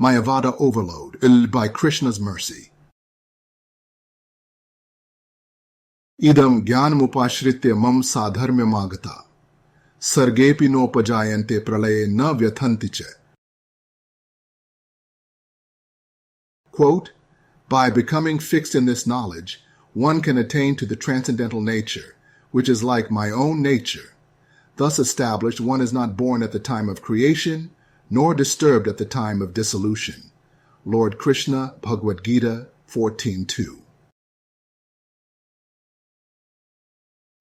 Mayavada Overload by Krishna's mercy. Idam jnanamupashritya mam sadharmyamagata. Sargepi nopajayante pralaye na vyathanti cha. Quote, by becoming fixed in this knowledge, one can attain to the transcendental nature, which is like my own nature. Thus established, one is not born at the time of creation, nor disturbed at the time of dissolution. Lord Krishna, Bhagavad-gita 14:2.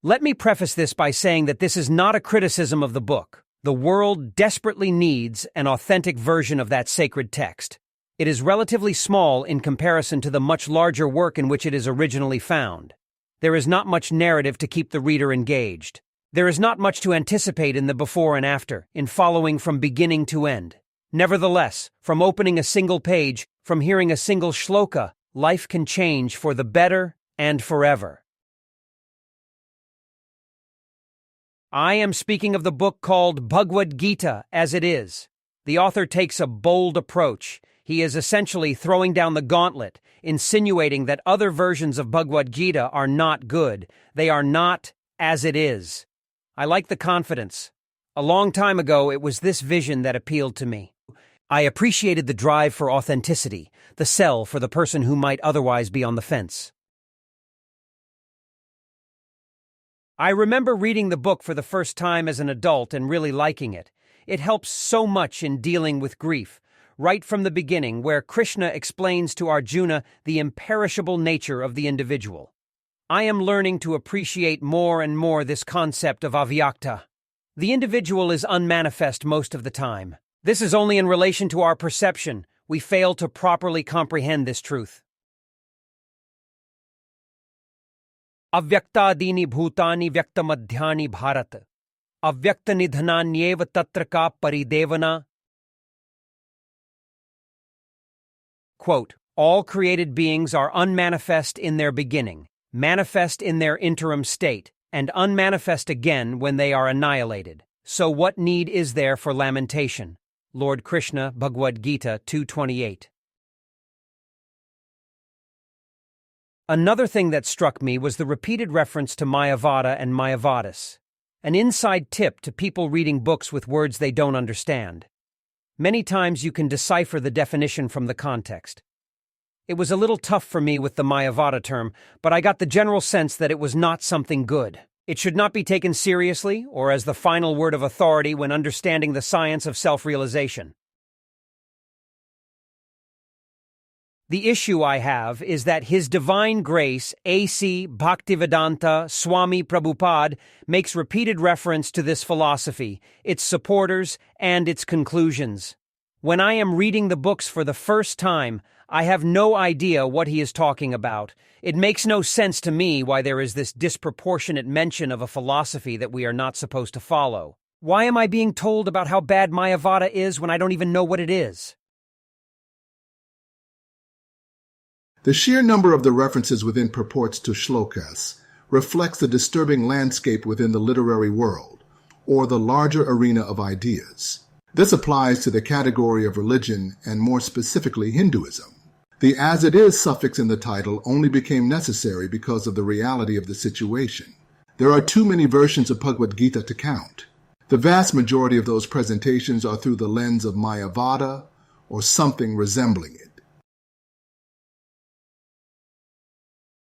Let me preface this by saying that this is not a criticism of the book. The world desperately needs an authentic version of that sacred text. It is relatively small in comparison to the much larger work in which it is originally found. There is not much narrative to keep the reader engaged. There is not much to anticipate in the before and after, in following from beginning to end. Nevertheless, from opening a single page, from hearing a single shloka, life can change for the better and forever. I am speaking of the book called Bhagavad-gita as it is. The author takes a bold approach. He is essentially throwing down the gauntlet, insinuating that other versions of Bhagavad-gita are not good. They are not as it is. I like the confidence. A long time ago, it was this vision that appealed to me. I appreciated the drive for authenticity, the sell for the person who might otherwise be on the fence. I remember reading the book for the first time as an adult and really liking it. It helps so much in dealing with grief, right from the beginning, where Krishna explains to Arjuna the imperishable nature of the individual. I am learning to appreciate more and more this concept of avyakta. The individual is unmanifest most of the time. This is only in relation to our perception. We fail to properly comprehend this truth. Avyaktadini bhutani vyaktamadhyani bharat. Avyaktanidhananyeva tatra ka paridevana. Quote, all created beings are unmanifest in their beginning, manifest in their interim state, and unmanifest again when they are annihilated. So what need is there for lamentation? Lord Krishna, Bhagavad-gita 2:28. Another thing that struck me was the repeated reference to Mayavada and Mayavadis, an inside tip to people reading books with words they don't understand. Many times you can decipher the definition from the context. It was a little tough for me with the Mayavada term, but I got the general sense that it was not something good. It should not be taken seriously or as the final word of authority when understanding the science of self-realization. The issue I have is that His Divine Grace, A.C. Bhaktivedanta Swami Prabhupada, makes repeated reference to this philosophy, its supporters, and its conclusions. When I am reading the books for the first time, I have no idea what he is talking about. It makes no sense to me why there is this disproportionate mention of a philosophy that we are not supposed to follow. Why am I being told about how bad Mayavada is when I don't even know what it is? The sheer number of the references within purports to shlokas reflects the disturbing landscape within the literary world, or the larger arena of ideas. This applies to the category of religion and more specifically Hinduism. The as-it-is suffix in the title only became necessary because of the reality of the situation. There are too many versions of Bhagavad-gita to count. The vast majority of those presentations are through the lens of Mayavada or something resembling it.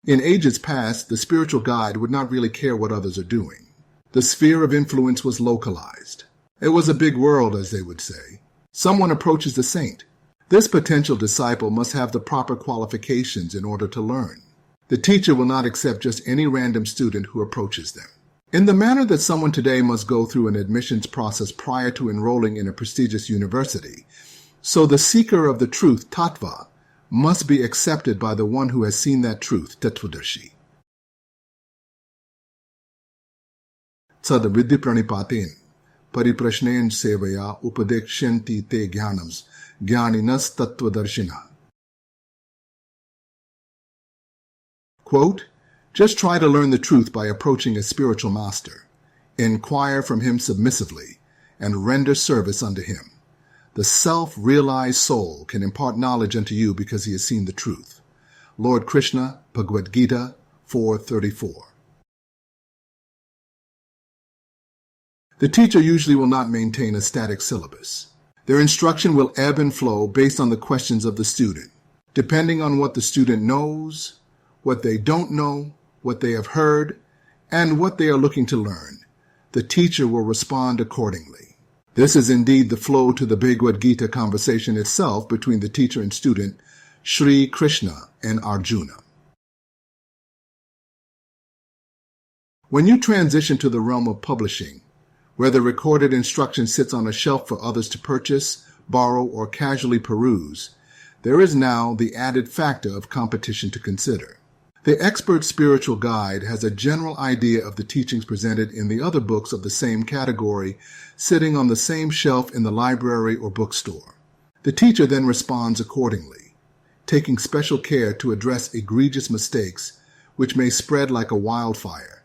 In ages past, the spiritual guide would not really care what others are doing. The sphere of influence was localized. It was a big world, as they would say. Someone approaches the saint. This potential disciple must have the proper qualifications in order to learn. The teacher will not accept just any random student who approaches them. In the manner that someone today must go through an admissions process prior to enrolling in a prestigious university, so the seeker of the truth, tattva, must be accepted by the one who has seen that truth, tattvadarshi. Tad vidhi pranipaten, pariprashnen sevaya upadekshanti te jnanams, jnaninas tattvadarshina. Quote, just try to learn the truth by approaching a spiritual master. Inquire from him submissively, and render service unto him. The self-realized soul can impart knowledge unto you because he has seen the truth. Lord Krishna, Bhagavad-gita 4:34. The teacher usually will not maintain a static syllabus. Their instruction will ebb and flow based on the questions of the student, depending on what the student knows, what they don't know, what they have heard, and what they are looking to learn. The teacher will respond accordingly. This is indeed the flow to the Bhagavad-gita conversation itself between the teacher and student, Sri Krishna and Arjuna. When you transition to the realm of publishing, where the recorded instruction sits on a shelf for others to purchase, borrow, or casually peruse, there is now the added factor of competition to consider. The expert spiritual guide has a general idea of the teachings presented in the other books of the same category sitting on the same shelf in the library or bookstore. The teacher then responds accordingly, taking special care to address egregious mistakes which may spread like a wildfire,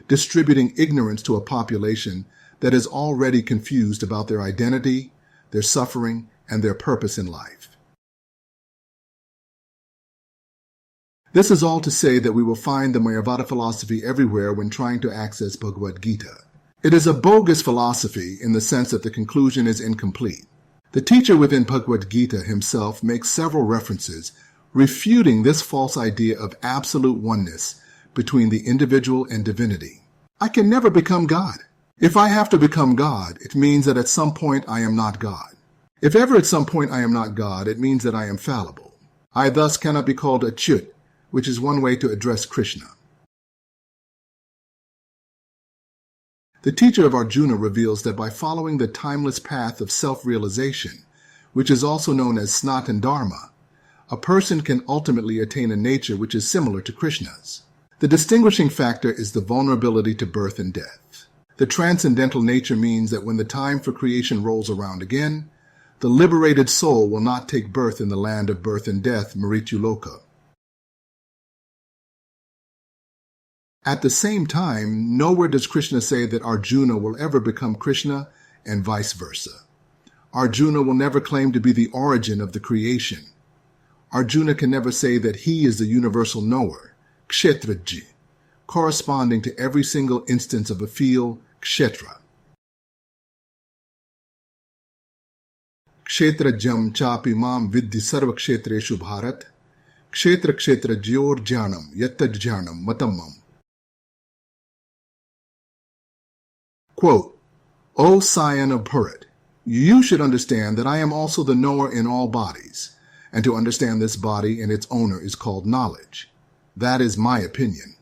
distributing ignorance to a population that is already confused about their identity, their suffering, and their purpose in life. This is all to say that we will find the Mayavada philosophy everywhere when trying to access Bhagavad-gita. It is a bogus philosophy in the sense that the conclusion is incomplete. The teacher within Bhagavad-gita himself makes several references refuting this false idea of absolute oneness between the individual and divinity. I can never become God. If I have to become God, it means that at some point I am not God. If ever at some point I am not God, it means that I am fallible. I thus cannot be called a Achyut, which is one way to address Krishna. The teacher of Arjuna reveals that by following the timeless path of self-realization, which is also known as Sanatana Dharma, a person can ultimately attain a nature which is similar to Krishna's. The distinguishing factor is the vulnerability to birth and death. The transcendental nature means that when the time for creation rolls around again, the liberated soul will not take birth in the land of birth and death, Mrityuloka. At the same time, nowhere does Krishna say that Arjuna will ever become Krishna and vice versa. Arjuna will never claim to be the origin of the creation. Arjuna can never say that he is the universal knower, Kshetraji, corresponding to every single instance of a field, Kshetra. Kshetrajam chapi mam vidhi sarva kshetreshu bharat, kshetra kshetra jyor jnanam yattaj jnanam matamam. Quote, O scion of Bharat, you should understand that I am also the knower in all bodies, and to understand this body and its owner is called knowledge. That is my opinion.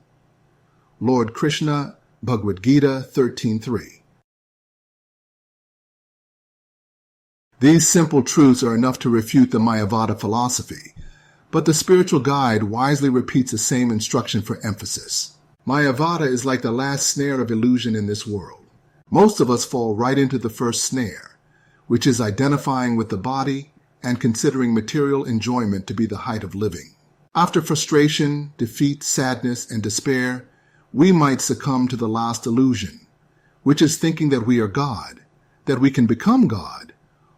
Lord Krishna, Bhagavad-gita 13:3. These simple truths are enough to refute the Mayavada philosophy, but the spiritual guide wisely repeats the same instruction for emphasis. Mayavada is like the last snare of illusion in this world. Most of us fall right into the first snare, which is identifying with the body and considering material enjoyment to be the height of living. After frustration, defeat, sadness, and despair, we might succumb to the last illusion, which is thinking that we are God, that we can become God,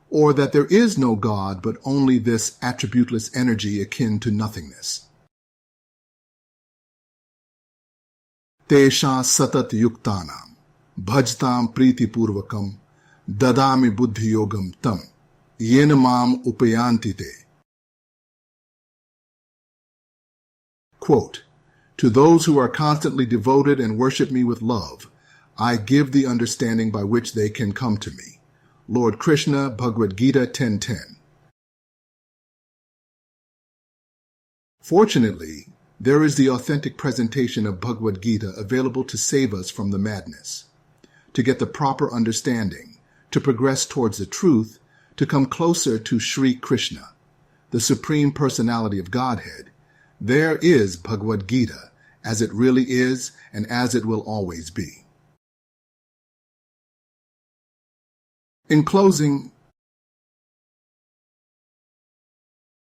or that there is no God but only this attributeless energy akin to nothingness. Tesha satat yuktanam, bhajtam priti purvakam, dadami buddhi yogam tam, yena mam upayanti te. Quote, to those who are constantly devoted and worship me with love, I give the understanding by which they can come to me. Lord Krishna, Bhagavad-gita 10:10. Fortunately, there is the authentic presentation of Bhagavad-gita available to save us from the madness, to get the proper understanding, to progress towards the truth, to come closer to Sri Krishna, the Supreme Personality of Godhead. There is Bhagavad-gita, as it really is and as it will always be. In closing,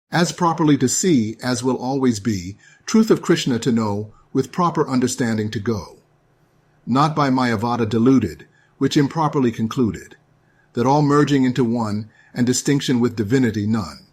as properly to see, as will always be, truth of Krishna to know, with proper understanding to go, not by Mayavada deluded, which improperly concluded, that all merging into one and distinction with divinity none.